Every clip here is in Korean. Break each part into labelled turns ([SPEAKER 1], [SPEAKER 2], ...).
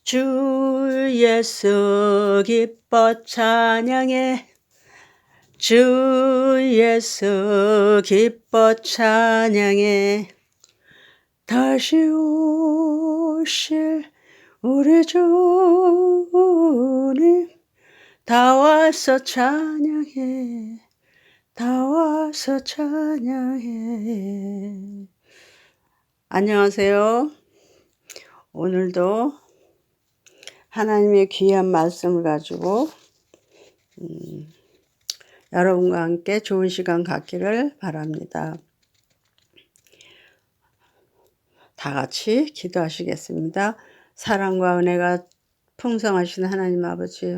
[SPEAKER 1] 주 예수 기뻐 찬양해. 주 예수 기뻐 찬양해. 다시 오실 우리 주님 다 와서 찬양해. 다 와서 찬양해. 안녕하세요. 오늘도 하나님의 귀한 말씀을 가지고 여러분과 함께 좋은 시간 갖기를 바랍니다. 다 같이 기도하시겠습니다. 사랑과 은혜가 풍성하신 하나님 아버지,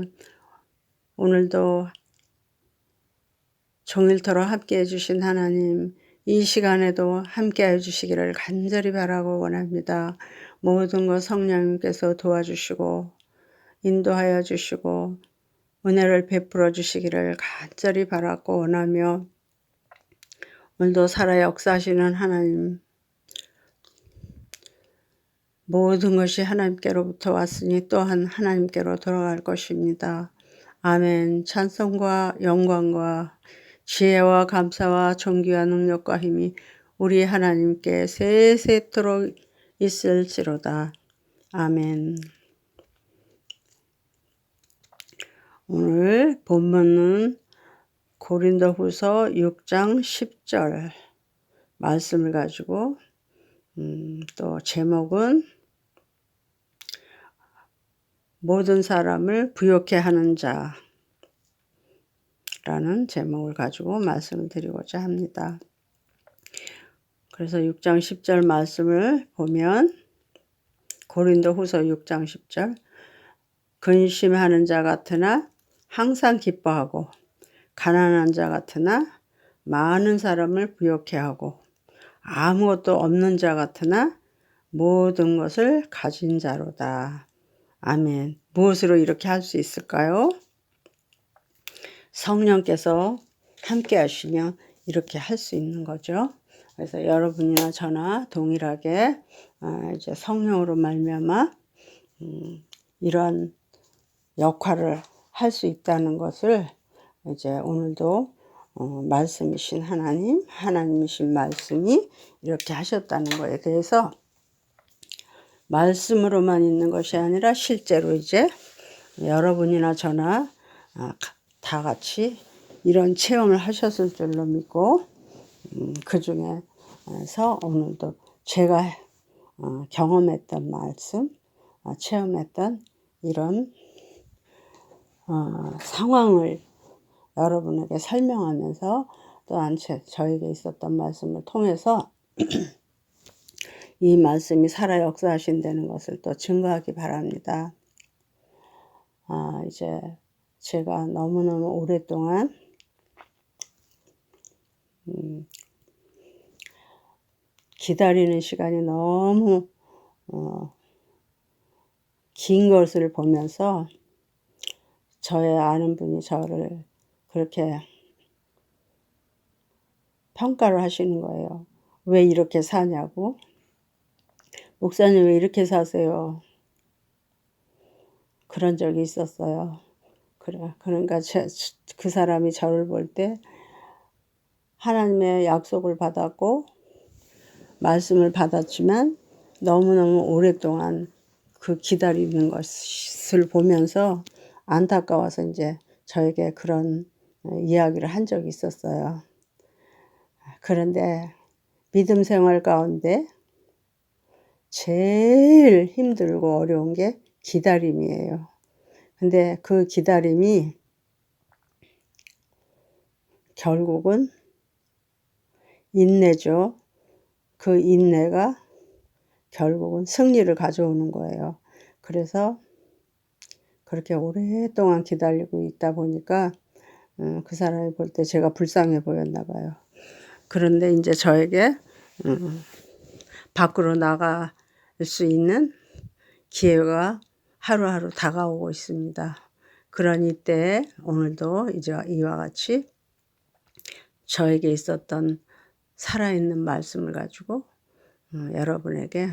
[SPEAKER 1] 오늘도 종일토록 함께 해주신 하나님, 이 시간에도 함께 해주시기를 간절히 바라고 원합니다. 모든 것 성령님께서 도와주시고 인도하여 주시고 은혜를 베풀어 주시기를 간절히 바라고 원하며, 오늘도 살아 역사하시는 하나님, 모든 것이 하나님께로부터 왔으니 또한 하나님께로 돌아갈 것입니다. 아멘. 찬송과 영광과 지혜와 감사와 존귀와 능력과 힘이 우리 하나님께 세세토록 있을지로다. 아멘. 오늘 본문은 고린도후서 6장 10절 말씀을 가지고 또 제목은 모든 사람을 부욕해 하는 자라는 제목을 가지고 말씀을 드리고자 합니다. 그래서 6장 10절 말씀을 보면, 고린도후서 6장 10절, 근심하는 자 같으나 항상 기뻐하고, 가난한 자 같으나 많은 사람을 부욕해 하고, 아무것도 없는 자 같으나 모든 것을 가진 자로다. 아멘. 무엇으로 이렇게 할 수 있을까요? 성령께서 함께 하시면 이렇게 할 수 있는 거죠. 그래서 여러분이나 저나 동일하게 이제 성령으로 말미암아 이런 역할을 할 수 있다는 것을 이제 오늘도 말씀이신 하나님이신 말씀이 이렇게 하셨다는 거에 대해서, 말씀으로만 있는 것이 아니라 실제로 이제 여러분이나 저나 다 같이 이런 체험을 하셨을 줄로 믿고, 그 중에서 오늘도 제가 경험했던 말씀, 체험했던 이런 상황을 여러분에게 설명하면서, 또한 저에게 있었던 말씀을 통해서 이 말씀이 살아 역사하신다는 것을 또 증거하기 바랍니다. 이제 제가 너무너무 오랫동안 기다리는 시간이 너무 긴 것을 보면서 저의 아는 분이 저를 그렇게 평가를 하시는 거예요. 왜 이렇게 사냐고. 목사님 왜 이렇게 사세요? 그런 적이 있었어요. 그러니까 그 사람이 저를 볼 때 하나님의 약속을 받았고 말씀을 받았지만 너무너무 오랫동안 그 기다리는 것을 보면서 안타까워서 이제 저에게 그런 이야기를 한 적이 있었어요. 그런데 믿음 생활 가운데 제일 힘들고 어려운 게 기다림이에요. 근데 그 기다림이 결국은 인내죠. 그 인내가 결국은 승리를 가져오는 거예요. 그래서 그렇게 오랫동안 기다리고 있다 보니까 그 사람이 볼 때 제가 불쌍해 보였나 봐요. 그런데 이제 저에게 밖으로 나갈 수 있는 기회가 하루하루 다가오고 있습니다. 그런 이때 오늘도 이제 이와 같이 저에게 있었던 살아있는 말씀을 가지고 여러분에게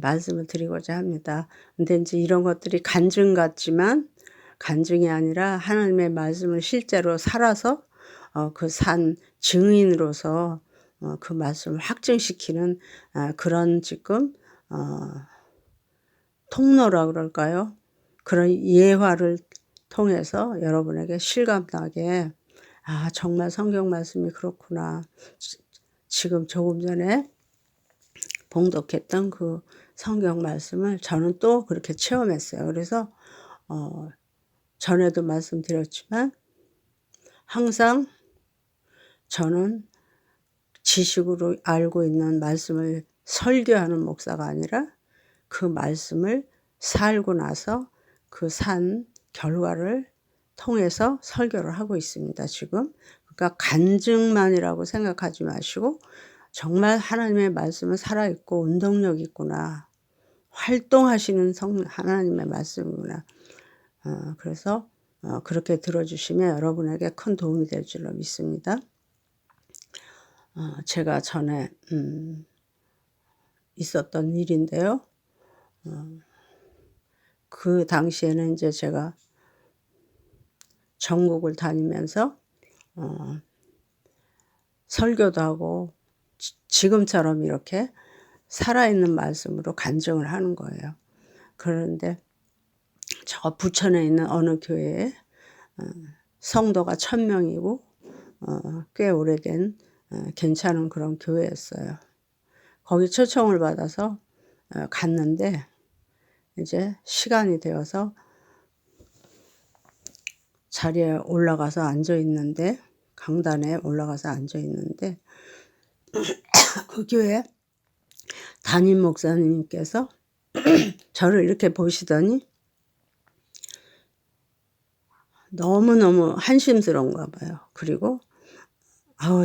[SPEAKER 1] 말씀을 드리고자 합니다. 근데 이제 이런 것들이 간증 같지만 간증이 아니라 하나님의 말씀을 실제로 살아서 그 산 증인으로서 그 말씀을 확증시키는 그런 지금 통로라 그럴까요? 그런 예화를 통해서 여러분에게 실감나게 정말 성경 말씀이 그렇구나. 지금 조금 전에 봉독했던 그 성경 말씀을 저는 또 그렇게 체험했어요. 그래서 전에도 말씀드렸지만 항상 저는 지식으로 알고 있는 말씀을 설교하는 목사가 아니라 그 말씀을 살고 나서 그 산 결과를 통해서 설교를 하고 있습니다, 지금. 그러니까 간증만이라고 생각하지 마시고 정말 하나님의 말씀은 살아있고 운동력 있구나. 활동하시는 하나님의 말씀이구나. 그래서 그렇게 들어주시면 여러분에게 큰 도움이 될 줄로 믿습니다. 제가 전에 있었던 일인데요. 그 당시에는 이제 제가 전국을 다니면서 설교도 하고 지금처럼 이렇게 살아있는 말씀으로 간증을 하는 거예요. 그런데 저 부천에 있는 어느 교회에 성도가 1000명이고 꽤 오래된 괜찮은 그런 교회였어요. 거기 초청을 받아서 갔는데 이제 시간이 되어서 자리에 올라가서 앉아있는데 강단에 올라가서 앉아있는데 그 교회 담임 목사님께서 저를 이렇게 보시더니 너무너무 한심스러운가 봐요. 그리고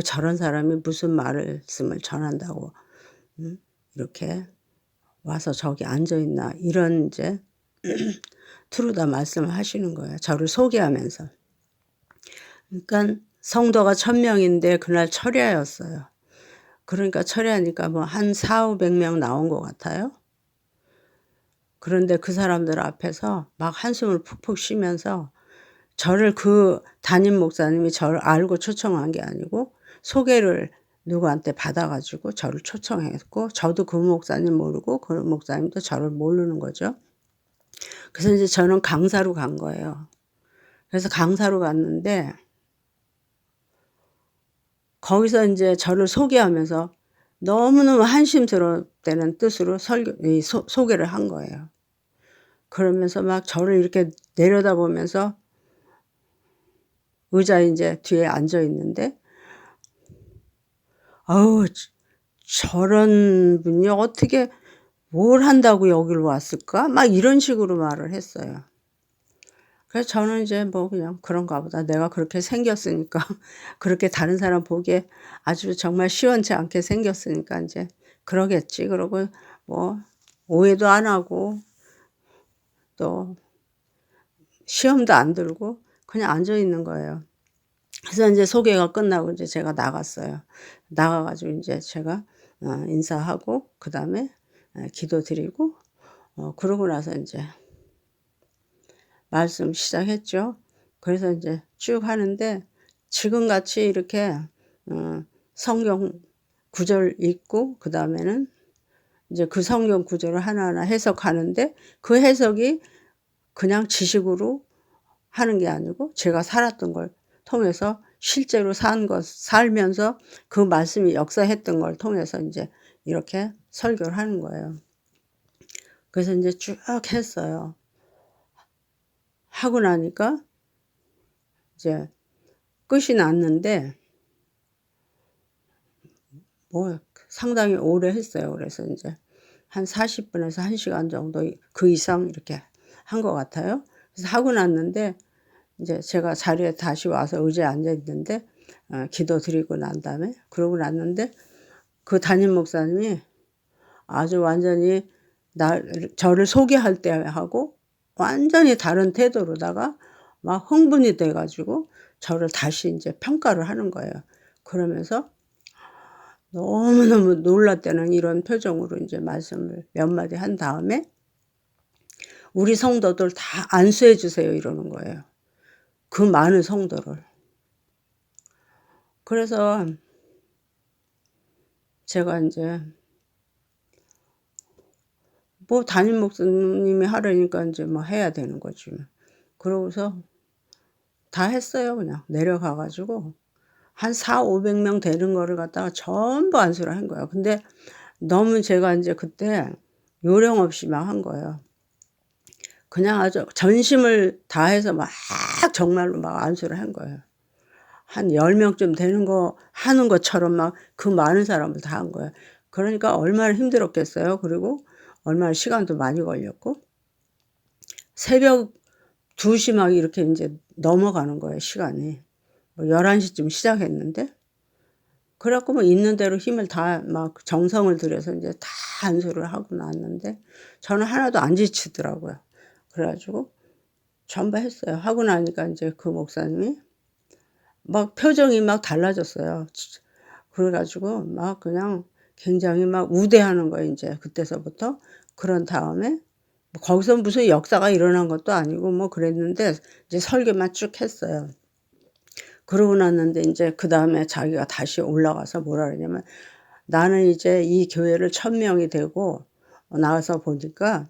[SPEAKER 1] 저런 사람이 무슨 말씀을 전한다고 이렇게 와서 저기 앉아있나 이런 이제 투루다 말씀을 하시는 거예요. 저를 소개하면서. 그러니까 성도가 1000명인데 그날 철야였어요. 그러니까 철야니까 뭐 한 400~500명 나온 것 같아요. 그런데 그 사람들 앞에서 막 한숨을 푹푹 쉬면서 저를 그 담임 목사님이 저를 알고 초청한 게 아니고 소개를 누구한테 받아가지고 저를 초청했고 저도 그 목사님 모르고 그 목사님도 저를 모르는 거죠. 그래서 이제 저는 강사로 간 거예요. 그래서 강사로 갔는데 거기서 이제 저를 소개하면서 너무너무 한심스럽다는 뜻으로 소개를 한 거예요. 그러면서 막 저를 이렇게 내려다보면서 의자에 이제 뒤에 앉아 있는데 저런 분이 어떻게 뭘 한다고 여기를 왔을까? 막 이런 식으로 말을 했어요. 그래서 저는 이제 뭐 그냥 그런가 보다. 내가 그렇게 생겼으니까 그렇게 다른 사람 보기에 아주 정말 시원치 않게 생겼으니까 이제 그러겠지. 그러고 뭐 오해도 안 하고 또 시험도 안 들고 그냥 앉아 있는 거예요. 그래서 이제 소개가 끝나고 이제 제가 나갔어요. 나가가지고 이제 제가 인사하고 그 다음에 기도 드리고 그러고 나서 이제 말씀 시작했죠. 그래서 이제 쭉 하는데 지금같이 이렇게 성경 구절 읽고 그 다음에는 이제 그 성경 구절을 하나하나 해석하는데 그 해석이 그냥 지식으로 하는 게 아니고 제가 살았던 걸 통해서 실제로 살면서 그 말씀이 역사했던 걸 통해서 이제 이렇게 설교를 하는 거예요. 그래서 이제 쭉 했어요. 하고 나니까 이제 끝이 났는데 뭐 상당히 오래 했어요. 그래서 이제 한 40분에서 1시간 정도 그 이상 이렇게 한 것 같아요. 그래서 하고 났는데 이제 제가 자리에 다시 와서 의자에 앉아 있는데 기도 드리고 난 다음에 그러고 났는데 그 담임 목사님이 아주 완전히 저를 소개할 때 하고 완전히 다른 태도로다가 막 흥분이 돼가지고 저를 다시 이제 평가를 하는 거예요. 그러면서 너무너무 놀랐다는 이런 표정으로 이제 말씀을 몇 마디 한 다음에 우리 성도들 다 안수해 주세요 이러는 거예요. 그 많은 성도를. 그래서 제가 인제 뭐 담임 목사님이 하라니까 인제 뭐 해야 되는 거지 뭐. 그러고서 다 했어요 그냥. 내려가 가지고 한 400-500명 되는 거를 갖다가 전부 안수를 한 거예요. 근데 너무 제가 인제 그때 요령 없이 막 한 거예요. 그냥 아주 전심을 다해서 막 정말로 막 안수를 한 거예요. 한 10 명쯤 되는 거 하는 것처럼 막 그 많은 사람을 다 한 거예요. 그러니까 얼마나 힘들었겠어요. 그리고 얼마나 시간도 많이 걸렸고 새벽 2시 막 이렇게 인제 넘어가는 거예요 시간이. 뭐 11 시쯤 시작했는데 그래 갖고 뭐 있는 대로 힘을 다 막 정성을 들여서 인제 다 안수를 하고 났는데 저는 하나도 안 지치더라고요. 그래 가지고 전부 했어요. 하고 나니까 인제 그 목사님이 막 표정이 막 달라졌어요. 그래 가지고 막 그냥 굉장히 막 우대하는 거예요 인제 그때서부터. 그런 다음에 뭐 거기서 무슨 역사가 일어난 것도 아니고 뭐 그랬는데 이제 설교만 쭉 했어요. 그러고 났는데 인제 그다음에 자기가 다시 올라가서 뭐라 그러냐면 "나는 이제 이 교회를 1000 명이 되고 나와서 보니까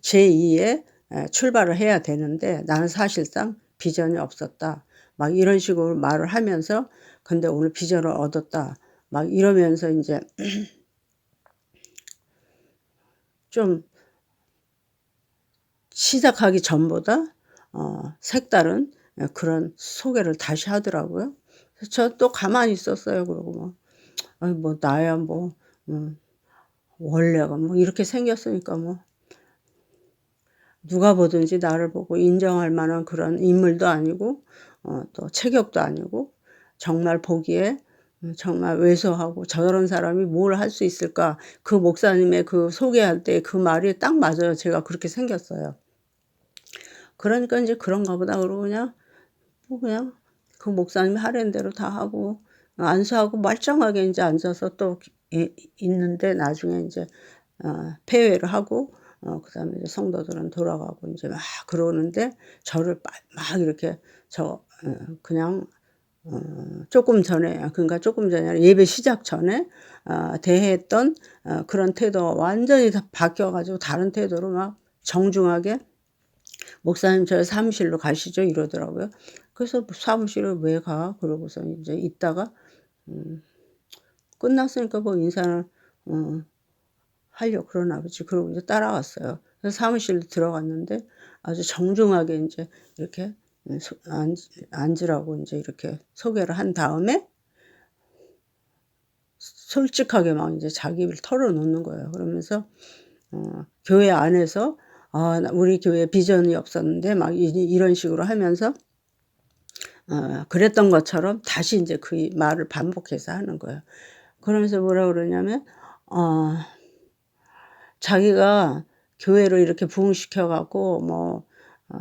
[SPEAKER 1] 제2의 출발을 해야 되는데 나는 사실상 비전이 없었다." 막 이런 식으로 말을 하면서 "근데 오늘 비전을 얻었다." 막 이러면서 인제 좀 시작하기 전보다 색다른 그런 소개를 다시 하더라고요. 그래서 저 또 가만히 있었어요. 그러고 뭐 '아이 뭐 나야 뭐 음 원래가 뭐 이렇게 생겼으니까 뭐 누가 보든지 나를 보고 인정할 만한 그런 인물도 아니고 또 체격도 아니고 정말 보기에 정말 왜소하고 '저런 사람이 뭘 할 수 있을까?' 그 목사님의 그 소개할 때 그 말이 딱 맞아요. 제가 그렇게 생겼어요. 그러니까 인제 '그런가 보다.' 그러고 그냥 뭐 그냥 그 목사님이 하라는 대로 다 하고 안수하고 멀쩡하게 인제 앉아서 또 있는데 나중에 인제 폐회를 하고 그다음에 이제 성도들은 돌아가고 인제 막 그러는데 저를 막 이렇게 그냥 쪼끔 전에 그러니까 쪼끔 전이 아니라 예배 시작 전에 대했던 그런 태도가 완전히 다 바뀌어 가지고 다른 태도로 막 정중하게 "목사님 저희 사무실로 가시죠." 이러더라고요. 그래서 뭐 "사무실에 왜 가?" 그러고서 인제 있다가 음 끝났으니까 뭐 인사를 어 하려고 그러나 보지. 그러고 이제 따라왔어요. 그래서 사무실로 들어갔는데 아주 정중하게 인제 이렇게 앉으라고 인제 이렇게 소개를 한 다음에 솔직하게 막 인제 자기 일 털어놓는 거예요. 그러면서 교회 안에서 나 우리 교회에 비전이 없었는데 막 이런 식으로 하면서 그랬던 것처럼 다시 인제 그 말을 반복해서 하는 거예요. 그러면서 뭐라 그러냐면 어 자기가 교회를 이렇게 부흥시켜 갖고 뭐 어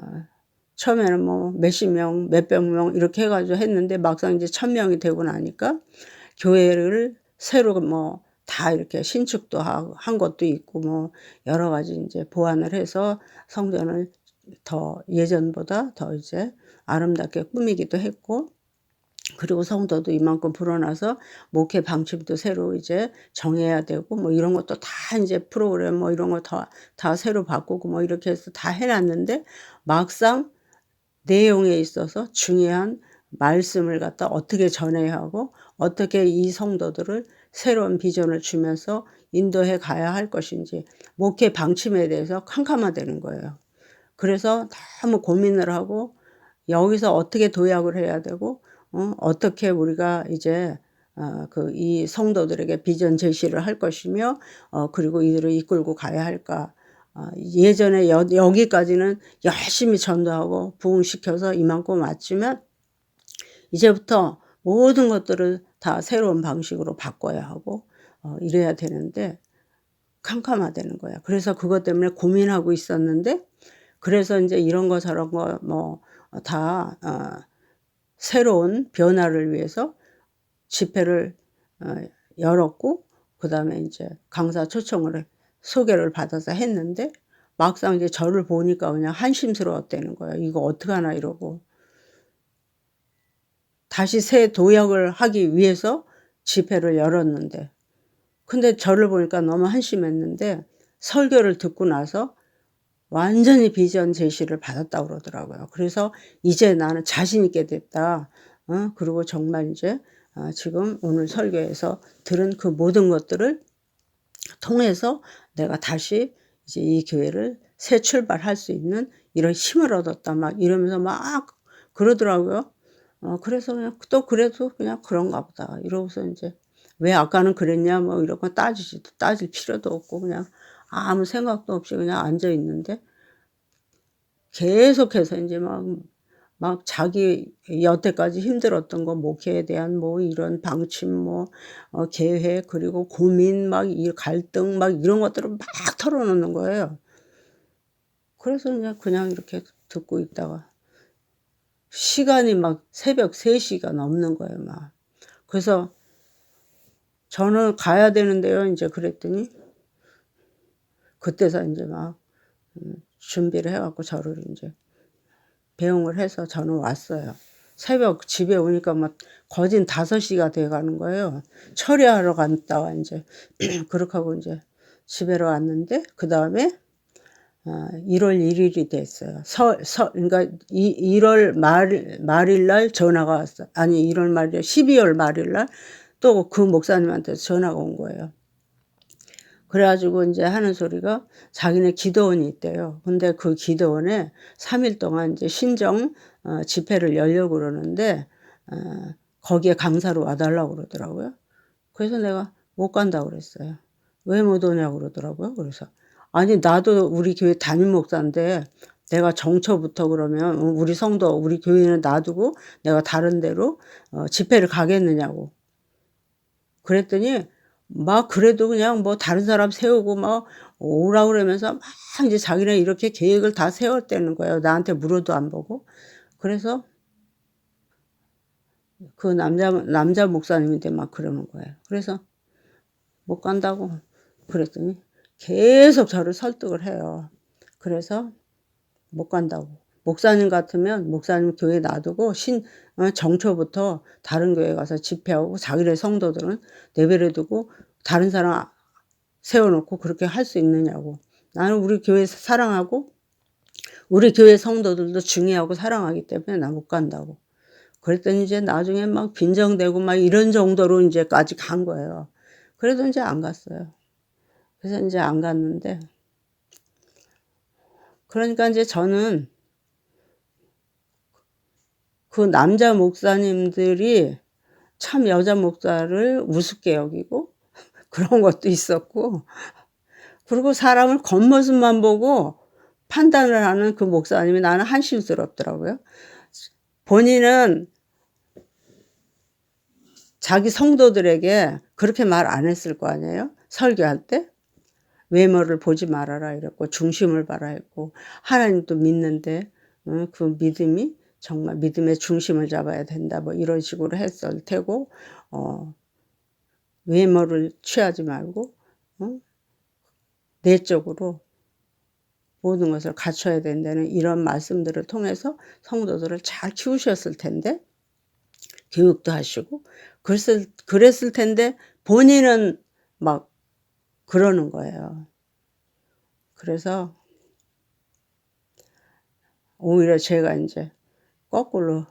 [SPEAKER 1] 처음에는 뭐 몇십 명, 몇백 명 이렇게 해 가지고 했는데 막상 이제 1000 명이 되고 나니까 교회를 새로 뭐 다 이렇게 신축도 하고 한 것도 있고 뭐 여러 가지 인제 보완을 해서 성전을 더 예전보다 더 이제 아름답게 꾸미기도 했고 그리고 성도도 이만큼 불어나서 목회 방침도 새로 이제 정해야 되고 뭐 이런 것도 다 인제 프로그램 뭐 이런 거 다 새로 바꾸고 뭐 이렇게 해서 다 해 놨는데 막상 내용에 있어서 중요한 말씀을 갖다 어떻게 전해야 하고 어떻게 이 성도들을 새로운 비전을 주면서 인도해 가야 할 것인지 목회 방침에 대해서 캄캄하다는 거예요. 그래서 너무 고민을 하고 여기서 어떻게 도약을 해야 되고 어떻게 우리가 이제 이 성도들에게 비전 제시를 할 것이며 그리고 이들을 이끌고 가야 할까. 예전에 여기까지는 열심히 전도하고 부흥시켜서 이만큼 왔지만 이제부터 모든 것들을 다 새로운 방식으로 바꿔야 하고 이래야 되는데 캄캄하다는 거야. 그래서 그것 때문에 고민하고 있었는데 그래서 인제 이런 거 저런 거 뭐 다 새로운 변화를 위해서 집회를 어 열었고 그다음에 이제 강사 초청을 소개를 받아서 했는데 막상 이제 저를 보니까 그냥 한심스러웠다는 거예요. 이거 어떡하나 이러고. 다시 새 도약을 하기 위해서 집회를 열었는데 근데 저를 보니까 너무 한심했는데 설교를 듣고 나서 완전히 비전 제시를 받았다고 그러더라고요. 그래서 이제 나는 자신 있게 됐다. 그리고 정말 이제 지금 오늘 설교에서 들은 그 모든 것들을 통해서 내가 다시 이제 이 교회를 새 출발할 수 있는 이런 힘을 얻었다. 막 이러면서 막 그러더라고요. 그래서 그냥 또 그래도 그냥 그런가 보다. 이러고서 이제 왜 아까는 그랬냐 뭐 이런 거 따질 필요도 없고 그냥 아무 생각도 없이 그냥 앉아 있는데 계속해서 이제 막 자기 여태까지 힘들었던 거 목회에 대한 뭐 이런 방침 뭐 계획 그리고 고민 막 이 갈등 막 이런 것들을 막 털어놓는 거예요. 그래서 그냥 이렇게 듣고 있다가 시간이 막 새벽 3시가 넘는 거예요, 막. 그래서 저는 가야 되는데요, 이제 그랬더니 그때서 이제 막 준비를 해갖고 저를 이제 배웅을 해서 저는 왔어요. 새벽 집에 오니까 막 거진 5시가 돼 가는 거예요. 처리하러 갔다가 이제 그렇게 하고 이제 집에로 왔는데 그다음에 1월 1일이 됐어요. 그러니까 1월 말일 날 전화가 왔어요. 아니 1월 말일 12월 말일 날 또 그 목사님한테 전화가 온 거예요. 그래 가지고 이제 하는 소리가 자기네 기도원이 있대요. 근데 그 기도원에 3일 동안 이제 신정 집회를 열려고 그러는데 거기에 강사로 와 달라고 그러더라고요. 그래서 내가 못 간다고 그랬어요. 왜 못 오냐고 그러더라고요. 그래서 아니 나도 우리 교회 담임 목사인데 내가 정초부터 그러면 우리 성도 우리 교회는 놔두고 내가 다른 데로 집회를 가겠느냐고. 그랬더니 막 그래도 그냥 뭐 다른 사람 세우고 막 오라고 그러면서 막 이제 자기네 이렇게 계획을 다 세웠다는 거예요. 나한테 물어도 안 보고. 그래서 그 남자 목사님인데 막 그러는 거예요. 그래서 못 간다고 그랬더니 계속 저를 설득을 해요. 그래서 못 간다고. 목사님 같으면 목사님 교회 놔두고 정초부터 다른 교회 가서 집회하고 자기네 성도들은 내버려 두고 다른 사람 세워놓고 그렇게 할 수 있느냐고. 나는 우리 교회 사랑하고 우리 교회 성도들도 중요하고 사랑하기 때문에 나 못 간다고. 그랬더니 이제 나중에 막 빈정대고 막 이런 정도로 이제까지 간 거예요. 그래도 이제 안 갔어요. 그래서 이제 안 갔는데 그러니까 이제 저는 그 남자 목사님들이 참 여자 목사를 우습게 여기고 그런 것도 있었고 그리고 사람을 겉모습만 보고 판단을 하는 그 목사님이 나는 한심스럽더라고요. 본인은 자기 성도들에게 그렇게 말 안 했을 거 아니에요? 설교할 때 외모를 보지 말아라 이랬고 중심을 봐라 했고 하나님도 믿는데 그 믿음이 정말 믿음의 중심을 잡아야 된다 뭐 이런 식으로 했을 테고 외모를 취하지 말고 내적으로 모든 것을 갖춰야 된다는 이런 말씀들을 통해서 성도들을 잘 키우셨을 텐데 교육도 하시고 그랬을 텐데 본인은 막 그러는 거예요. 그래서 오히려 제가 이제 거꾸로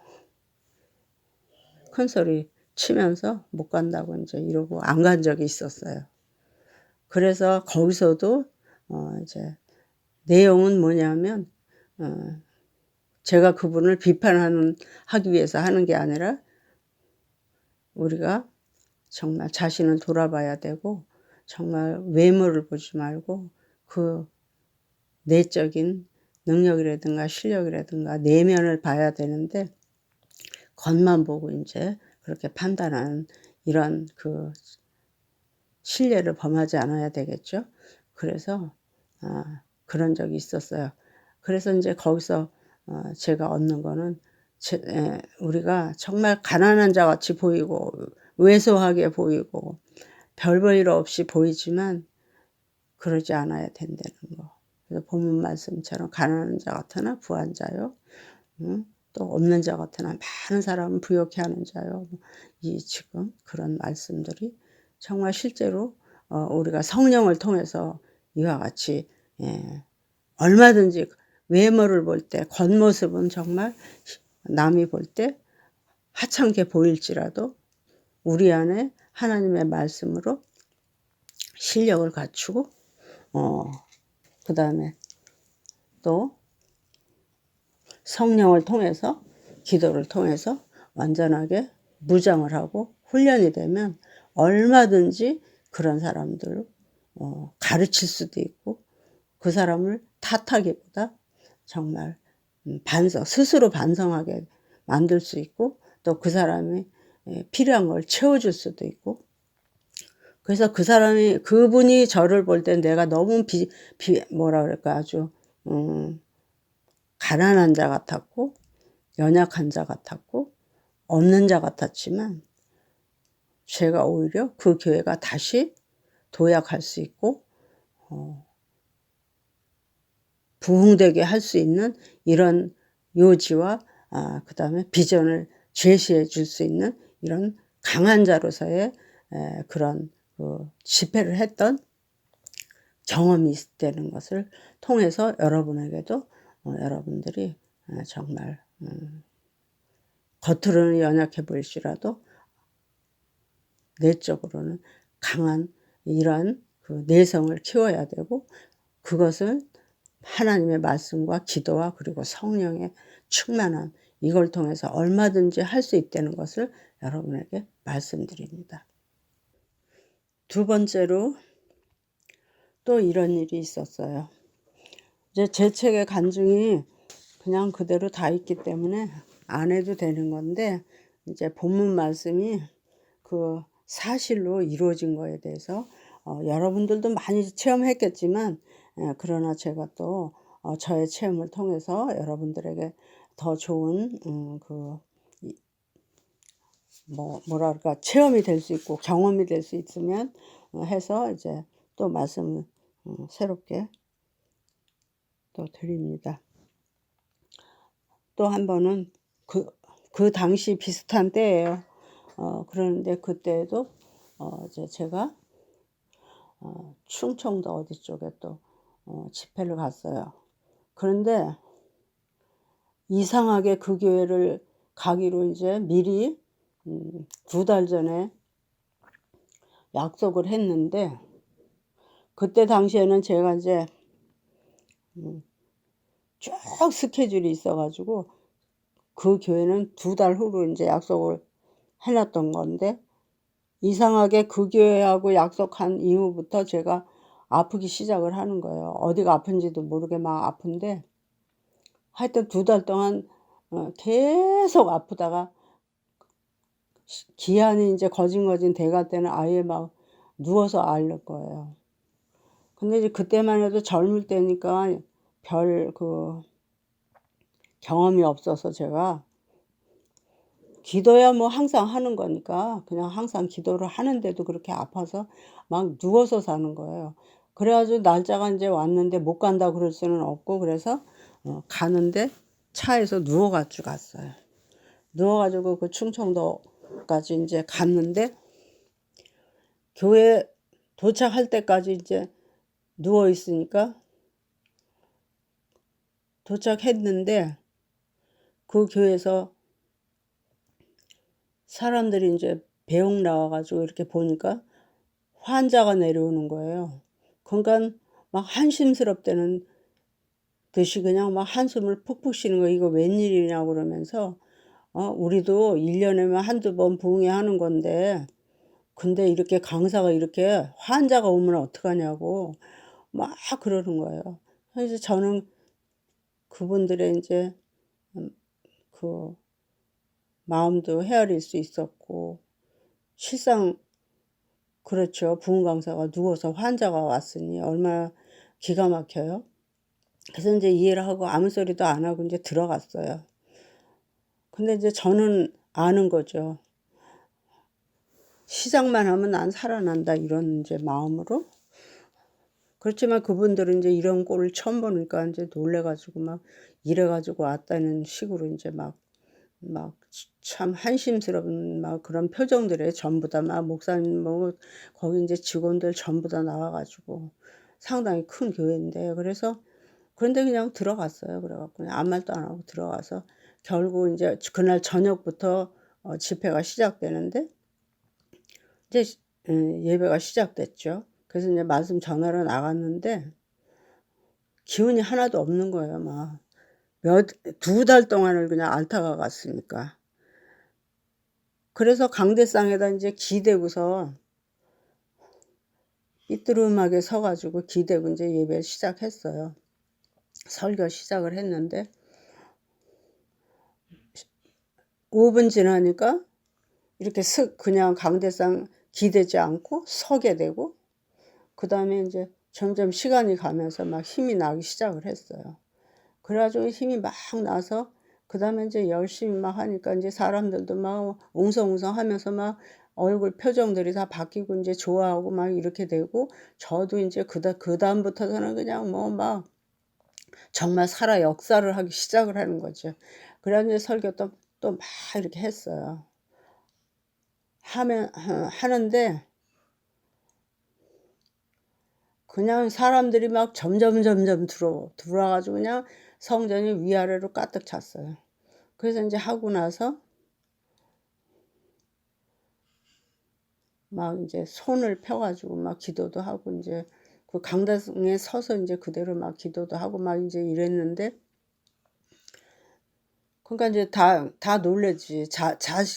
[SPEAKER 1] 큰 소리 치면서 못 간다고 이제 이러고 안 간 적이 있었어요. 그래서 거기서도 이제 내용은 뭐냐면 제가 그분을 하기 위해서 하는 게 아니라 우리가 정말 자신을 돌아봐야 되고 정말 외모를 보지 말고 그 내적인 능력이라든가 실력이라든가 내면을 봐야 되는데 겉만 보고 이제 그렇게 판단하는 이런 그 신뢰를 범하지 않아야 되겠죠. 그래서 그런 적이 있었어요. 그래서 이제 거기서 제가 얻는 거는 우리가 정말 가난한 자 같이 보이고 왜소하게 보이고 별 볼 일 없이 보이지만 그러지 않아야 된다는 거. 그래서 본문 말씀처럼 가난한 자 같으나 부한 자요. 또 없는 자 같으나 많은 사람은 부욕해 하는 자요. 이 지금 그런 말씀들이 정말 실제로 우리가 성령을 통해서 이와 같이 얼마든지 외모를 볼 때 겉모습은 정말 남이 볼 때 하찮게 보일지라도 우리 안에 하나님의 말씀으로 실력을 갖추고 그 다음에 또 성령을 통해서 기도를 통해서 완전하게 무장을 하고 훈련이 되면 얼마든지 그런 사람들을 가르칠 수도 있고 그 사람을 탓하기보다 정말 스스로 반성하게 만들 수 있고 또 그 사람이 필요한 걸 채워줄 수도 있고 그래서 그분이 저를 볼 때 내가 너무 뭐라 그럴까 아주 가난한 자 같았고 연약한 자 같았고 없는 자 같았지만 제가 오히려 그 교회가 다시 도약할 수 있고 부흥되게 할 수 있는 이런 요지와 그 다음에 비전을 제시해 줄 수 있는 이런 강한 자로서의 그런 집회를 했던 경험이 있다는 것을 통해서 여러분에게도 여러분들이 정말 겉으로는 연약해 보일지라도 내적으로는 강한 이러한 그 내성을 키워야 되고 그것을 하나님의 말씀과 기도와 그리고 성령의 충만함 이걸 통해서 얼마든지 할 수 있다는 것을 여러분에게 말씀드립니다. 두 번째로 또 이런 일이 있었어요. 이제 제 책의 간증이 그냥 그대로 다 있기 때문에 안 해도 되는 건데 이제 본문 말씀이 그 사실로 이루어진 거에 대해서 여러분들도 많이 체험했겠지만 그러나 제가 또 저의 체험을 통해서 여러분들에게 더 좋은 뭐랄까 체험이 될 수 있고 경험이 될 수 있으면 해서 이제 또 말씀을 새롭게 또 드립니다. 또 한 번은 그 당시 비슷한 때예요. 그런데 그때도 이제 제가 충청도 어디 쪽에 또 집회를 갔어요. 그런데 이상하게 그 교회를 가기로 이제 미리 2달 전에 약속을 했는데 그때 당시에는 제가 이제 쭉 스케줄이 있어가지고 그 교회는 2달 후로 이제 약속을 해놨던 건데 이상하게 그 교회하고 약속한 이후부터 제가 아프기 시작을 하는 거예요. 어디가 아픈지도 모르게 막 아픈데 하여튼 2달 동안 계속 아프다가 기한이 이제 거진거진 돼갈 때는 아예 막 누워서 앓는 거예요. 근데 이제 그때만 해도 젊을 때니까 별 경험이 없어서 제가 기도야 뭐 항상 하는 거니까 그냥 항상 기도를 하는데도 그렇게 아파서 막 누워서 사는 거예요. 그래가지고 날짜가 이제 왔는데 못 간다 그럴 수는 없고 그래서 가는데 차에서 누워가지고 갔어요. 누워가지고 그 충청도까지 이제 갔는데 교회 도착할 때까지 이제 누워 있으니까 도착했는데 그 교회에서 사람들이 이제 배웅 나와가지고 이렇게 보니까 환자가 내려오는 거예요. 그러니까 막 한심스럽다는 듯이 그냥 막 한숨을 푹푹 쉬는 거예요. 이거 웬일이냐고 그러면서 우리도 1년에만 한두 번 부흥회하는 건데 근데 이렇게 강사가 이렇게 환자가 오면 어떡하냐고 막 그러는 거예요. 그래서 저는 그분들의 이제 그 마음도 헤아릴 수 있었고 실상 그렇죠. 부흥 강사가 누워서 환자가 왔으니 얼마나 기가 막혀요. 그래서 이제 이해를 하고 아무 소리도 안 하고 이제 들어갔어요. 근데 이제 저는 아는 거죠. 시작만 하면 난 살아난다 이런 이제 마음으로. 그렇지만 그분들은 이제 이런 꼴을 처음 보니까 이제 놀래가지고 막 이래가지고 왔다는 식으로 이제 막 참 한심스러운 막 그런 표정들에 전부 다 막 목사님 뭐 거기 이제 직원들 전부 다 나와가지고 상당히 큰 교회인데 그래서 그런데 그냥 들어갔어요. 그래갖고 그냥 아무 말도 안 하고 들어가서 결국 이제 그날 저녁부터 집회가 시작되는데 이제 예배가 시작됐죠. 그래서 이제 말씀 전하러 나갔는데 기운이 하나도 없는 거예요. 막 두 달 동안을 그냥 앓다가 갔으니까. 그래서 강대상에다 이제 기대고서 삐뚤음하게 서가지고 기대고 이제 예배를 시작했어요. 설교 시작을 했는데 5분 지나니까 이렇게 그냥 강대상 기대지 않고 서게 되고 그 다음에 이제 점점 시간이 가면서 막 힘이 나기 시작을 했어요. 그래가지고 힘이 막 나서 그 다음에 이제 열심히 막 하니까 이제 사람들도 막 웅성웅성 하면서 막 얼굴 표정들이 다 바뀌고 이제 좋아하고 막 이렇게 되고 저도 이제 그 다음부터는 그냥 뭐 막 정말 살아 역사를 하기 시작을 하는 거죠. 그래서 이제 설교 또 막 이렇게 했어요. 하는데 그냥 사람들이 막 점점 들어와가지고 그냥 성전이 위아래로 가득 찼어요. 그래서 이제 하고 나서 막 이제 손을 펴가지고 막 기도도 하고 이제 그 강당에 서서 이제 그대로 막 기도도 하고 막 이제 이랬는데 그러니까 이제 다 놀래지.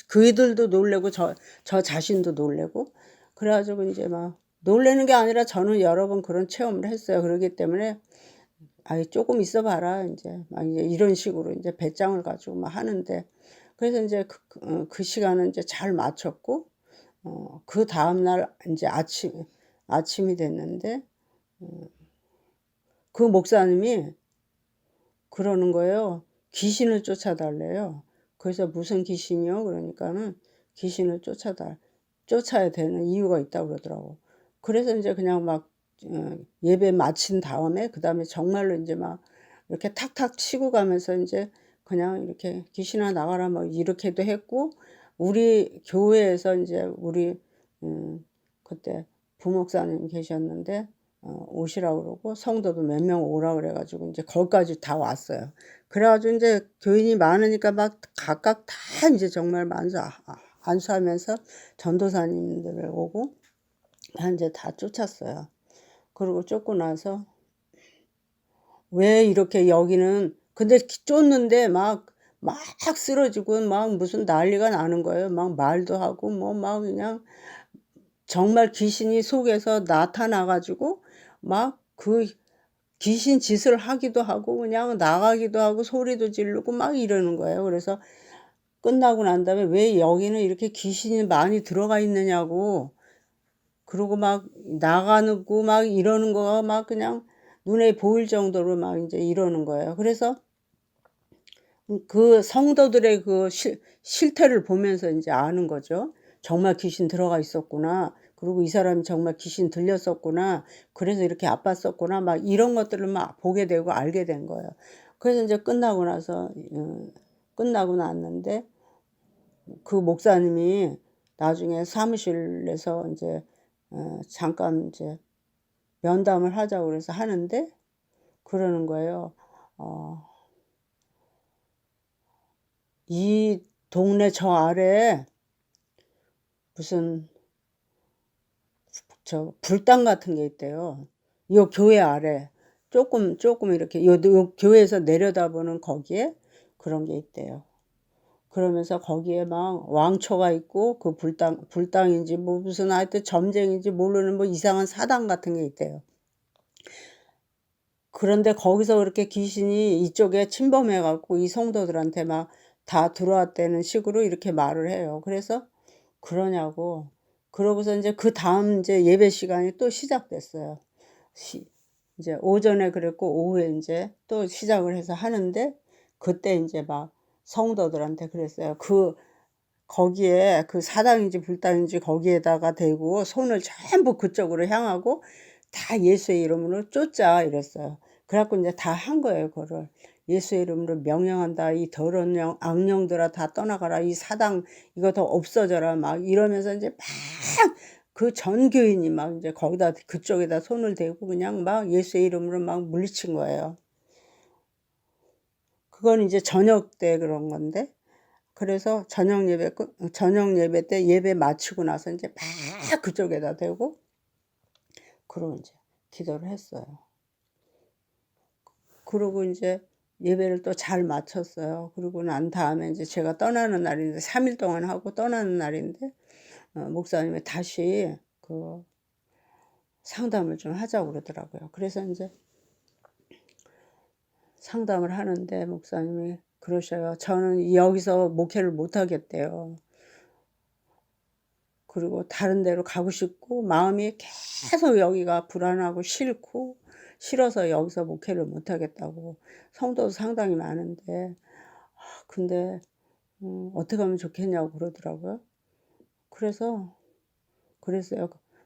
[SPEAKER 1] 그이들도 놀래고 저 자신도 놀래고 그래가지고 이제 막 놀래는 게 아니라 저는 여러 번 그런 체험을 했어요. 그러기 때문에 아이 조금 있어봐라 이제 막 이제 이런 식으로 이제 배짱을 가지고 막 하는데 그래서 이제 그 시간은 이제 잘 맞췄고 그 다음날 이제 아침이 됐는데 그 목사님이 그러는 거예요. 귀신을 쫓아달래요. 그래서 무슨 귀신이요? 그러니까는 귀신을 쫓아야 되는 이유가 있다고 그러더라고. 그래서 이제 그냥 막 예배 마친 다음에 그 다음에 정말로 이제 막 이렇게 탁탁 치고 가면서 이제 그냥 이렇게 귀신아 나가라 막 이렇게도 했고 우리 교회에서 이제 우리 그때 부목사님 계셨는데 오시라고 그러고 성도도 몇 명 오라 그래가지고 이제 거기까지 다 왔어요. 그래가지고 이제 교인이 많으니까 막 각각 다 이제 정말 안수하면서 전도사님들 오고 이제 다 쫓았어요. 그리고 쫓고 나서 왜 이렇게 여기는 근데 쫓는데 막 쓰러지고 막 무슨 난리가 나는 거예요. 막 말도 하고 뭐 막 그냥 정말 귀신이 속에서 나타나가지고 막 그 귀신 짓을 하기도 하고 그냥 나가기도 하고 소리도 지르고 막 이러는 거예요. 그래서 끝나고 난 다음에 왜 여기는 이렇게 귀신이 많이 들어가 있느냐고 그러고 막 나가고 막 이러는 거가 막 그냥 눈에 보일 정도로 막 이제 이러는 거예요. 그래서 그 성도들의 그 실태를 보면서 이제 아는 거죠. 정말 귀신 들어가 있었구나. 그리고 이 사람이 정말 귀신 들렸었구나. 그래서 이렇게 아팠었구나. 막 이런 것들을 막 보게 되고 알게 된 거예요. 그래서 이제 끝나고 나서 끝나고 났는데 그 목사님이 나중에 사무실에서 이제 잠깐 이제 면담을 하자고 그래서 하는데 그러는 거예요. 이 동네 저 아래에 무슨 저 불당 같은 게 있대요. 요 교회 아래 조금 이렇게 요 교회에서 내려다보는 거기에 그런 게 있대요. 그러면서 거기에 막 왕초가 있고 그 불당인지 뭐 무슨 하여튼 점쟁인지 모르는 뭐 이상한 사당 같은 게 있대요. 그런데 거기서 그렇게 귀신이 이쪽에 침범해 갖고 이 성도들한테 막 다 들어왔다는 식으로 이렇게 말을 해요. 그래서 그러냐고. 그러고서 이제 그 다음 이제 예배 시간이 또 시작됐어요. 이제 오전에 그랬고 오후에 이제 또 시작을 해서 하는데 그때 이제 막 성도들한테 그랬어요. 거기에 그 사당인지 불당인지 거기에다가 대고 손을 전부 그쪽으로 향하고 다 예수의 이름으로 쫓자 이랬어요. 그래갖고 이제 다 한 거예요. 그거를 예수의 이름으로 명령한다. 이 더러운 악령들아 다 떠나가라. 이 사당 이거 더 없어져라. 막 이러면서 이제 막 그 전 교인이 막 이제 거기다 그쪽에다 손을 대고 그냥 막 예수의 이름으로 막 물리친 거예요. 그건 이제 저녁 때 그런 건데, 그래서 저녁 예배 때 예배 마치고 나서 이제 막 그쪽에다 대고 그러고 이제 기도를 했어요. 그러고 이제 예배를 또 잘 마쳤어요. 그러고 난 다음에 이제 제가 떠나는 날인데 3일 동안 하고 떠나는 날인데 목사님이 다시 그 상담을 좀 하자고 그러더라고요. 그래서 이제 상담을 하는데 목사님이 그러셔요. 저는 여기서 목회를 못 하겠대요. 그리고 다른 데로 가고 싶고 마음이 계속 여기가 불안하고 싫어서 여기서 목회를 못 하겠다고. 성도도 상당히 많은데 근데 어떻게 하면 좋겠냐고 그러더라고요. 그랬어요.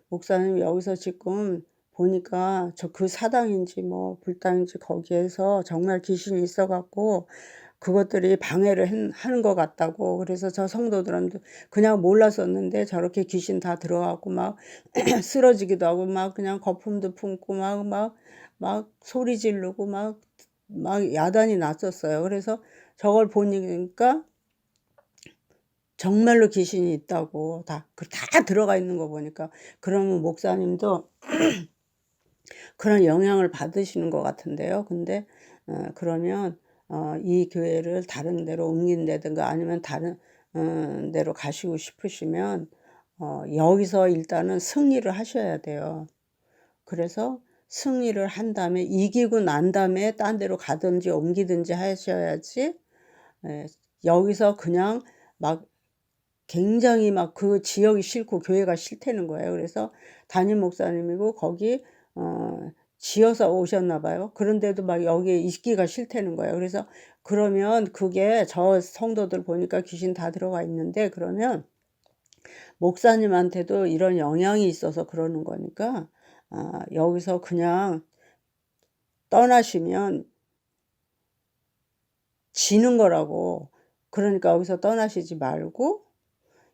[SPEAKER 1] 목사님 여기서 지금 보니까 저 그 사당인지 뭐 불당인지 거기에서 정말 귀신이 있어갖고 그것들이 방해를 하는 것 같다고. 그래서 저 성도들한테 그냥 몰랐었는데 저렇게 귀신 다 들어가고 막 쓰러지기도 하고 막 그냥 거품도 품고 막 소리 지르고 막 야단이 났었어요. 그래서 저걸 보니까 정말로 귀신이 있다고 다 들어가 있는 거 보니까. 그러면 목사님도 그런 영향을 받으시는 것 같은데요. 근데 그러면 이 교회를 다른 데로 옮긴다든가 아니면 다른 데로 가시고 싶으시면 여기서 일단은 승리를 하셔야 돼요. 그래서 승리를 한 다음에 이기고 난 다음에 딴 데로 가든지 옮기든지 하셔야지. 여기서 그냥 막 굉장히 막 그 지역이 싫고 교회가 싫다는 거예요. 그래서 담임 목사님이고 거기 지어서 오셨나 봐요. 그런데도 막 여기에 있기가 싫다는 거예요. 그래서 그러면 그게 저 성도들 보니까 귀신 다 들어가 있는데 그러면 목사님한테도 이런 영향이 있어서 그러는 거니까 여기서 그냥 떠나시면 지는 거라고. 그러니까 여기서 떠나시지 말고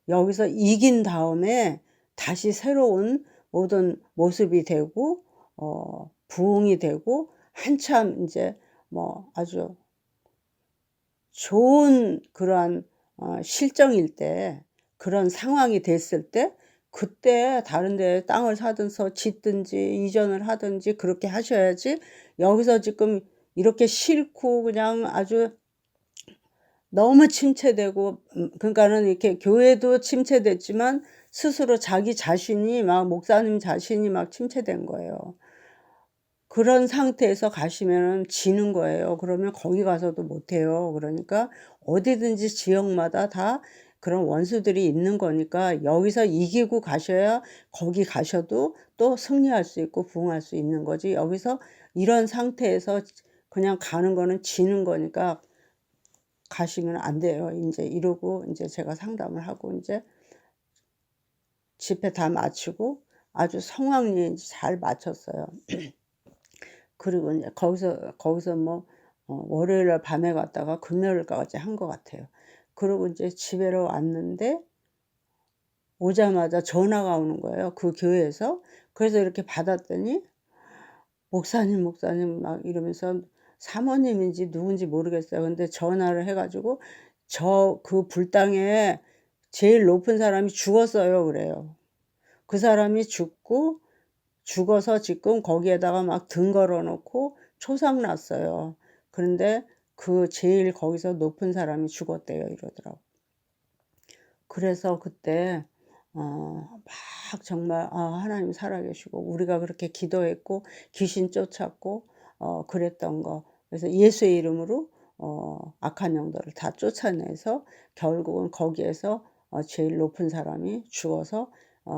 [SPEAKER 1] 여기서 이긴 다음에 다시 새로운 모든 모습이 되고 부흥이 되고 한참 이제 뭐 아주 좋은 그러한 실정일 때, 그런 상황이 됐을 때 그때 다른 데 땅을 사든서 짓든지 이전을 하든지 그렇게 하셔야지. 여기서 지금 이렇게 싫고 그냥 아주 너무 침체되고 그러니까는 이렇게 교회도 침체됐지만 스스로 자기 자신이 막 목사님 자신이 막 침체된 거예요. 그런 상태에서 가시면은 지는 거예요. 그러면 거기 가서도 못 해요. 그러니까 어디든지 지역마다 다 그런 원수들이 있는 거니까 여기서 이기고 가셔야 거기 가셔도 또 승리할 수 있고 부흥할 수 있는 거지. 여기서 이런 상태에서 그냥 가는 거는 지는 거니까 가시면 안 돼요. 인제 이러고 인제 제가 상담을 하고 인제 집회 다 마치고 아주 성황리에 잘 마쳤어요. 그리고 인제 거기서 뭐 월요일 날 밤에 갔다가 금요일까지 한 것 같아요. 그러고 인제 집에로 왔는데 오자마자 전화가 오는 거예요, 그 교회에서. 그래서 이렇게 받았더니 목사님 막 이러면서 사모님인지 누군지 모르겠어요. 근데 전화를 해 가지고 그 불당에 제일 높은 사람이 죽었어요 그래요. 그 사람이 죽어서 지금 거기에다가 막 등 걸어 놓고 초상 났어요. 그런데 그 제일 거기서 높은 사람이 죽었대요 이러더라고요. 그래서 그때 막 정말 하나님 살아계시고 우리가 그렇게 기도했고 귀신 쫓았고 그랬던 거. 그래서 예수의 이름으로 악한 영들을 다 쫓아내서 결국은 거기에서 제일 높은 사람이 죽어서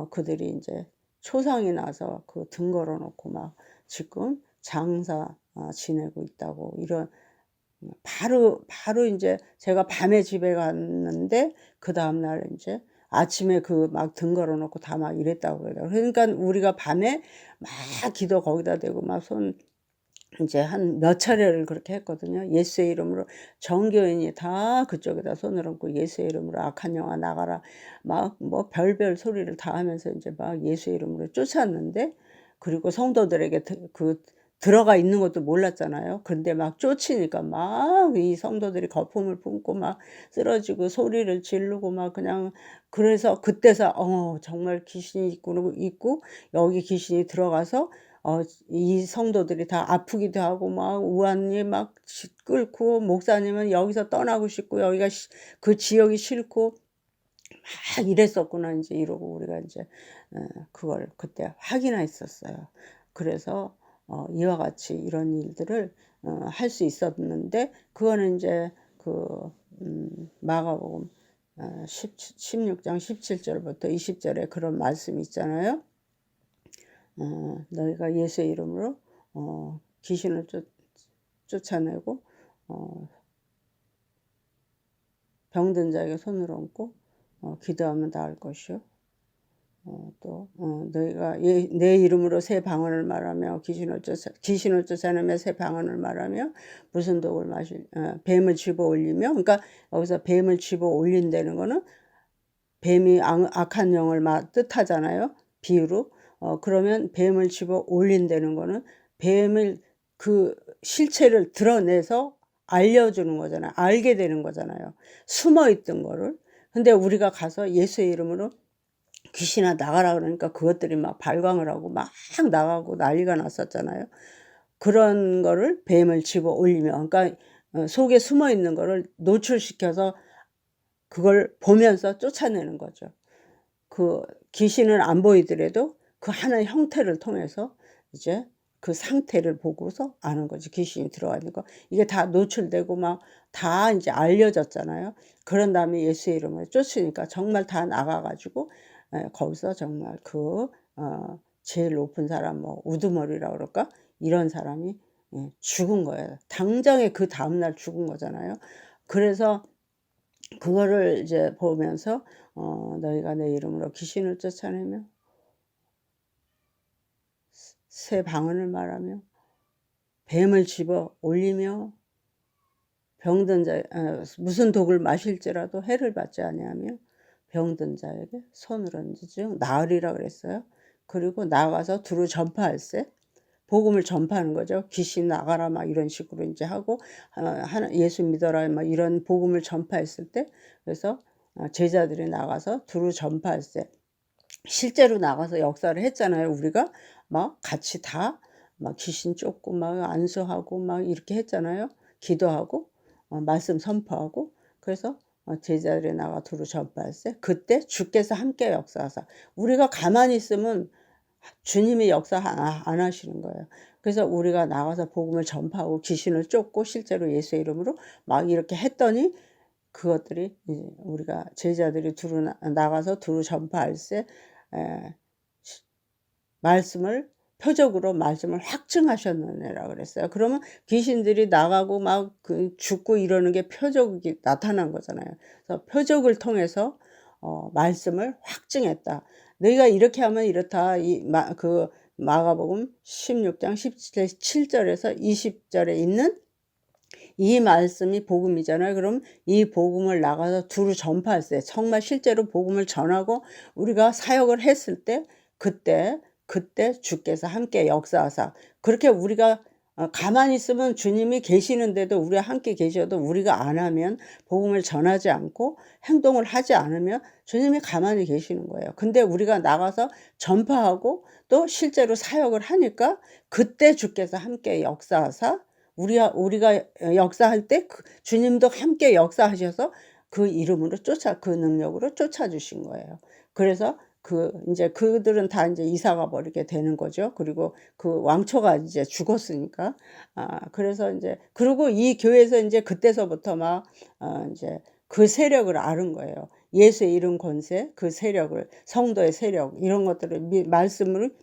[SPEAKER 1] 그들이 인제 초상이 나서 그 등 걸어 놓고 막 지금 장사 지내고 있다고 바로 인제 제가 밤에 집에 갔는데 그다음 날 인제 아침에 막 등 걸어 놓고 다 막 이랬다고 그래요. 그러니깐 우리가 밤에 막 기도 거기다 대고 막 손 인제 한 몇 차례를 그렇게 했거든요. 예수의 이름으로 전 교인이 다 그쪽에다 손을 얹고 예수의 이름으로 악한 영아 나가라 막 뭐 별별 소리를 다 하면서 인제 막 예수의 이름으로 쫓았는데, 그리고 성도들에게 들어가 있는 것도 몰랐잖아요. 근데 막 쫓으니까 막 이 성도들이 거품을 품고 막 쓰러지고 소리를 지르고 막 그냥, 그래서 그때서 정말 귀신이 있고 여기 귀신이 들어가서 이 성도들이 다 아프기도 하고 막 우환이 막 끓고, 목사님은 여기서 떠나고 싶고 여기가 그 지역이 싫고 막 이랬었구나 인제 이러고 우리가 인제 그걸 그때 확인했었어요. 그래서 이와 같이 이런 일들을 할 수 있었는데, 그거는 인제 마가복음 16장 17 절부터 20 절에 그런 말씀이 있잖아요. 너희가 예수의 이름으로 귀신을 쫓아내고 병든 자에게 손을 얹고 기도하면 나을 것이요. 또 너희가 내 이름으로 새 방언을 말하며 귀신을 쫓아내며 새 방언을 말하며 무슨 독을 뱀을 집어 올리며, 그러니까 여기서 뱀을 집어 올린다는 거는 뱀이 악한 영을 뜻하잖아요, 비유로. 그러면 뱀을 집어 올린다는 거는 뱀을 그 실체를 드러내서 알려주는 거잖아요. 알게 되는 거잖아요, 숨어 있던 거를. 근데 우리가 가서 예수의 이름으로 귀신아 나가라 그러니까 그것들이 막 발광을 하고 막 나가고 난리가 났었잖아요. 그런 거를 뱀을 집어 올리며, 그러니까 속에 숨어 있는 거를 노출시켜서 그걸 보면서 쫓아내는 거죠. 그 귀신은 안 보이더라도 그 하는 형태를 통해서 이제 그 상태를 보고서 아는 거지, 귀신이 들어가 있는 거. 이게 다 노출되고 막 다 인제 알려졌잖아요. 그런 다음에 예수의 이름으로 쫓으니까 정말 다 나가 가지고 거기서 정말 제일 높은 사람 뭐 우두머리라 그럴까? 이런 사람이 죽은 거예요. 당장에 그다음 날 죽은 거잖아요. 그래서 그거를 이제 보면서 너희가 내 이름으로 귀신을 쫓아내며 새 방언을 말하며 뱀을 집어 올리며 병든 자 무슨 독을 마실지라도 해를 받지 아니하며 병든 자에게 손을 얹으며 나으리라 그랬어요. 그리고 나가서 두루 전파할세. 복음을 전파하는 거죠. 귀신 나가라 막 이런 식으로 인제 하고 예수 믿어라 막 이런 복음을 전파했을 때, 그래서 제자들이 나가서 두루 전파할세. 실제로 나가서 역사를 했잖아요. 우리가 막 같이 다 막 귀신 쫓고 막 안수하고 막 이렇게 했잖아요. 기도하고 말씀 선포하고. 그래서 제자들이 나가 두루 전파할세. 그때 주께서 함께 역사하사. 우리가 가만히 있으면 주님이 역사 안 하시는 거예요. 그래서 우리가 나가서 복음을 전파하고 귀신을 쫓고 실제로 예수의 이름으로 막 이렇게 했더니 그것들이 이제 우리가 제자들이 두루 나가서 두루 전파할세 말씀을 표적으로 말씀을 확증하셨느니라 그랬어요. 그러면 귀신들이 나가고 막 죽고 이러는 게 표적이 나타난 거잖아요. 그래서 표적을 통해서 말씀을 확증했다. 너희가 이렇게 하면 이렇다. 마가복음 16장 17절에서 20절에 있는 이 말씀이 복음이잖아요. 그럼 이 복음을 나가서 두루 전파했어요. 정말 실제로 복음을 전하고 우리가 사역을 했을 때 그때 주께서 함께 역사하사, 그렇게 우리가 가만히 있으면 주님이 계시는데도 우리가 함께 계셔도 우리가 안 하면, 복음을 전하지 않고 행동을 하지 않으면 주님이 가만히 계시는 거예요. 근데 우리가 나가서 전파하고 또 실제로 사역을 하니까 그때 주께서 함께 역사하사 우리가 역사할 때 주님도 함께 역사하셔서 그 이름으로 그 능력으로 쫓아주신 거예요. 그래서 인제 그들은 다 인제 이사가 버리게 되는 거죠. 그리고 그 왕초가 이제 죽었으니까. 그래서 인제 그리고 이 교회에서 인제 그때서부터 막 인제 그 세력을 아는 거예요. 예수의 이름 권세, 그 세력을, 성도의 세력 이런 것들을 말씀을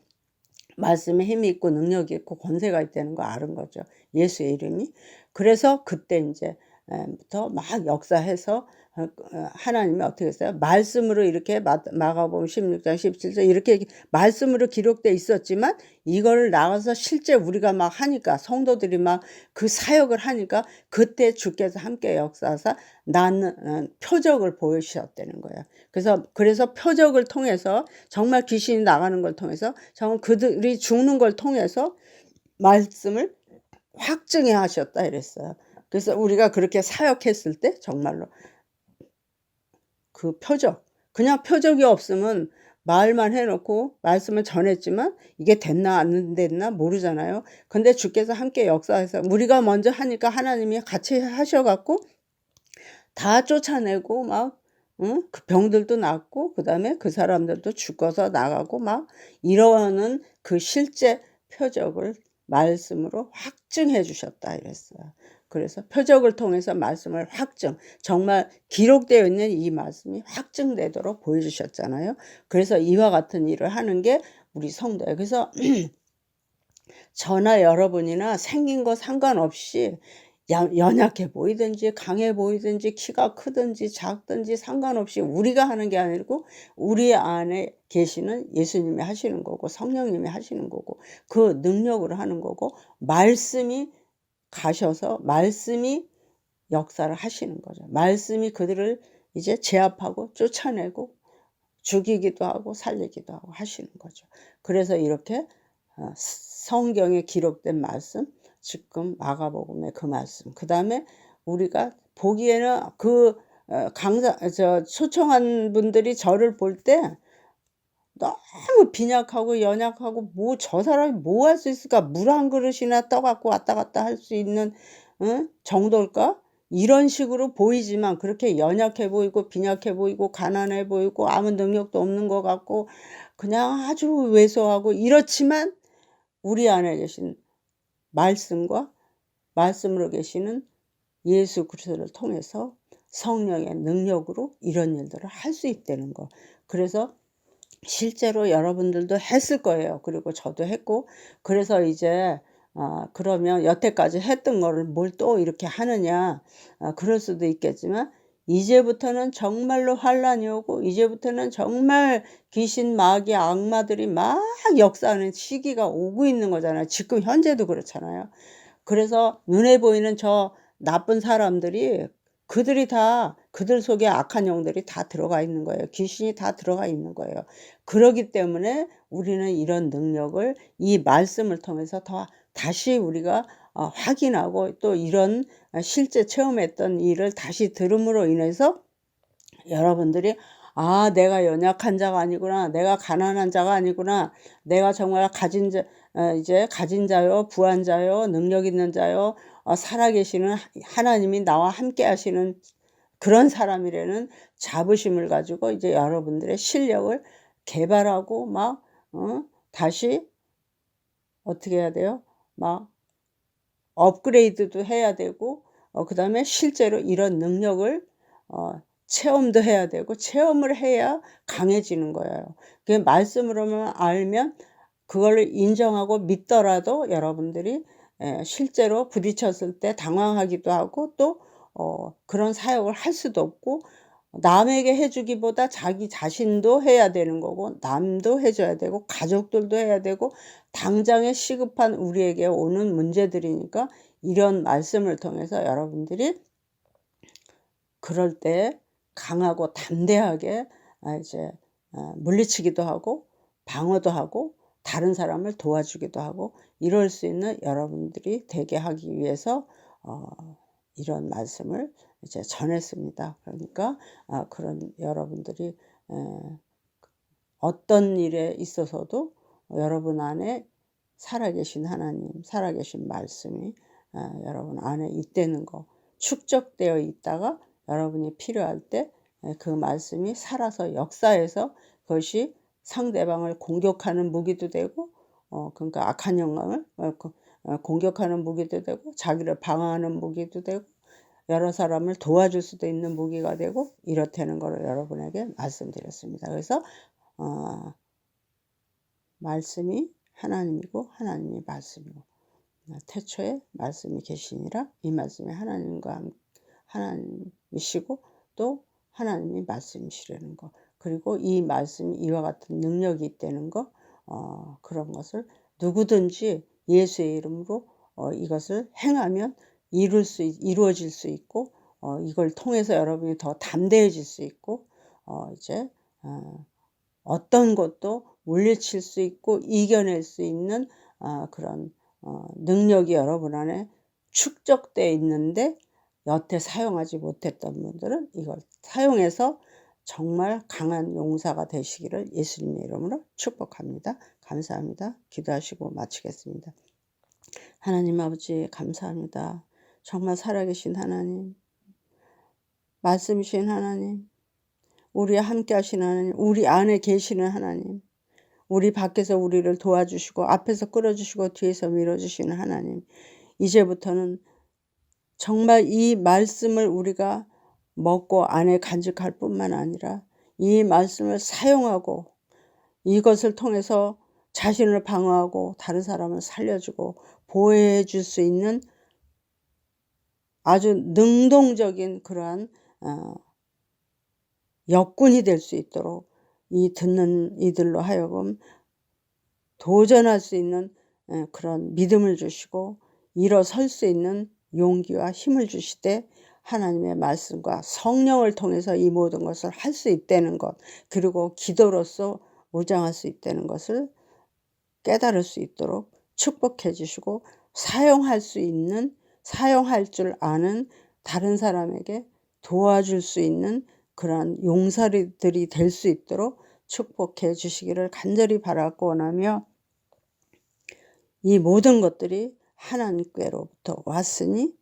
[SPEAKER 1] 말씀에 힘이 있고 능력이 있고 권세가 있다는 거 아는 거죠. 예수의 이름이. 그래서 그때 인제 부터 막 역사해서 하나님이 어떻게 했어요? 말씀으로 이렇게 마가복음 16장 17절 이렇게 말씀으로 기록돼 있었지만 이거를 나가서 실제 우리가 막 하니까 성도들이 막 그 사역을 하니까 그때 주께서 함께 역사하사 나는 표적을 보여주셨다는 거예요. 그래서 표적을 통해서 정말 귀신이 나가는 걸 통해서 정말 그들이 죽는 걸 통해서 말씀을 확증해 하셨다 이랬어요. 그래서 우리가 그렇게 사역했을 때 정말로 그 표적, 그냥 표적이 없으면 말만 해놓고 말씀을 전했지만 이게 됐나 안 됐나 모르잖아요. 근데 주께서 함께 역사해서 우리가 먼저 하니까 하나님이 같이 하셔갖고 다 쫓아내고 막 그 병들도 낫고 그다음에 그 사람들도 죽어서 나가고 막 이러는 그 실제 표적을 말씀으로 확증해 주셨다 이랬어요. 그래서 표적을 통해서 말씀을 정말 기록되어 있는 이 말씀이 확증되도록 보여주셨잖아요. 그래서 이와 같은 일을 하는 게 우리 성도예요. 그래서 저나 여러분이나 생긴 거 상관없이 연약해 보이든지 강해 보이든지 키가 크든지 작든지 상관없이 우리가 하는 게 아니고 우리 안에 계시는 예수님이 하시는 거고 성령님이 하시는 거고 그 능력으로 하는 거고 말씀이 가셔서 말씀이 역사를 하시는 거죠. 말씀이 그들을 이제 제압하고 쫓아내고 죽이기도 하고 살리기도 하고 하시는 거죠. 그래서 이렇게 성경에 기록된 말씀, 지금 마가복음의 그 말씀, 그 다음에 우리가 보기에는 그 초청한 분들이 저를 볼 때 너무 빈약하고 연약하고 뭐 저 사람이 뭐 할 수 있을까? 물 한 그릇이나 떠갖고 왔다 갔다 할 수 있는 정도일까? 이런 식으로 보이지만 그렇게 연약해 보이고 빈약해 보이고 가난해 보이고 아무 능력도 없는 것 같고 그냥 아주 왜소하고 이렇지만 우리 안에 계신 말씀과 말씀으로 계시는 예수 그리스도를 통해서 성령의 능력으로 이런 일들을 할 수 있다는 거. 그래서 실제로 여러분들도 했을 거예요. 그리고 저도 했고 그래서 이제 그러면 여태까지 했던 거를 뭘 또 이렇게 하느냐 그럴 수도 있겠지만 이제부터는 정말로 환란이 오고 이제부터는 정말 귀신 마귀 악마들이 막 역사하는 시기가 오고 있는 거잖아요. 지금 현재도 그렇잖아요. 그래서 눈에 보이는 저 나쁜 사람들이 그들이 다 그들 속에 악한 영들이 다 들어가 있는 거예요. 귀신이 다 들어가 있는 거예요. 그러기 때문에 우리는 이런 능력을 이 말씀을 통해서 다시 우리가 확인하고 또 이런 실제 체험했던 일을 다시 들음으로 인해서 여러분들이 내가 연약한 자가 아니구나. 내가 가난한 자가 아니구나. 내가 정말 이제 가진 자요, 부한 자요, 능력 있는 자요, 살아계시는 하나님이 나와 함께 하시는 그런 사람이라는 자부심을 가지고 이제 여러분들의 실력을 개발하고 막 다시 어떻게 해야 돼요? 막 업그레이드도 해야 되고 그다음에 실제로 이런 능력을 체험도 해야 되고 체험을 해야 강해지는 거예요. 그 말씀으로만 알면 그걸 인정하고 믿더라도 여러분들이 실제로 부딪혔을 때 당황하기도 하고 또 그런 사역을 할 수도 없고 남에게 해주기보다 자기 자신도 해야 되는 거고 남도 해줘야 되고 가족들도 해야 되고 당장에 시급한 우리에게 오는 문제들이니까 이런 말씀을 통해서 여러분들이 그럴 때 강하고 담대하게 이제 물리치기도 하고 방어도 하고 다른 사람을 도와주기도 하고 이럴 수 있는 여러분들이 되게 하기 위해서 이런 말씀을 이제 전했습니다. 그러니까 그런 여러분들이 어떤 일에 있어서도 여러분 안에 살아계신 하나님, 살아계신 말씀이 여러분 안에 있다는 거 축적되어 있다가 여러분이 필요할 때 그 말씀이 살아서 역사해서 그것이 상대방을 공격하는 무기도 되고 그러니까 악한 영광을 공격하는 무기도 되고 자기를 방어하는 무기도 되고 여러 사람을 도와줄 수도 있는 무기가 되고 이렇다는 것을 여러분에게 말씀드렸습니다. 그래서 말씀이 하나님이고 하나님이 말씀이고 태초에 말씀이 계시니라 이 말씀이 하나님이시고 또 하나님이 말씀이시라는 거 그리고 이 말씀이 이와 같은 능력이 있다는 거 그런 것을 누구든지 예수의 이름으로 이것을 행하면 이루어질 수 있고 이걸 통해서 여러분이 더 담대해질 수 있고 이제 어떤 것도 물리칠 수 있고 이겨낼 수 있는 그런 능력이 여러분 안에 축적되어 있는데 여태 사용하지 못했던 분들은 이걸 사용해서 정말 강한 용사가 되시기를 예수님의 이름으로 축복합니다. 감사합니다. 기도하시고 마치겠습니다. 하나님 아버지 감사합니다. 정말 살아계신 하나님, 말씀이신 하나님, 우리와 함께 하신 하나님, 우리 안에 계시는 하나님, 우리 밖에서 우리를 도와주시고 앞에서 끌어주시고 뒤에서 밀어주시는 하나님, 이제부터는 정말 이 말씀을 우리가 먹고 안에 간직할 뿐만 아니라 이 말씀을 사용하고 이것을 통해서 자신을 방어하고 다른 사람을 살려주고 보호해 줄 수 있는 아주 능동적인 그러한 역군이 될 수 있도록 이 듣는 이들로 하여금 도전할 수 있는 그런 믿음을 주시고 일어설 수 있는 용기와 힘을 주시되 하나님의 말씀과 성령을 통해서 이 모든 것을 할 수 있다는 것 그리고 기도로서 무장할 수 있다는 것을 깨달을 수 있도록 축복해 주시고 사용할 줄 아는 다른 사람에게 도와줄 수 있는 그러한 용사들이 될 수 있도록 축복해 주시기를 간절히 바라고 원하며 이 모든 것들이 하나님께로부터 왔으니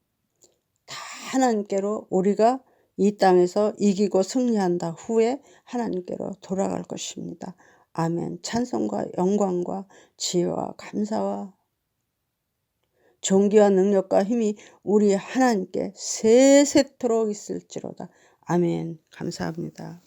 [SPEAKER 1] 다 하나님께로 우리가 이 땅에서 이기고 승리한다 후에 하나님께로 돌아갈 것입니다. 아멘. 찬송과 영광과 지혜와 감사와 존귀와 능력과 힘이 우리 하나님께 세세토록 있을지로다. 아멘. 감사합니다.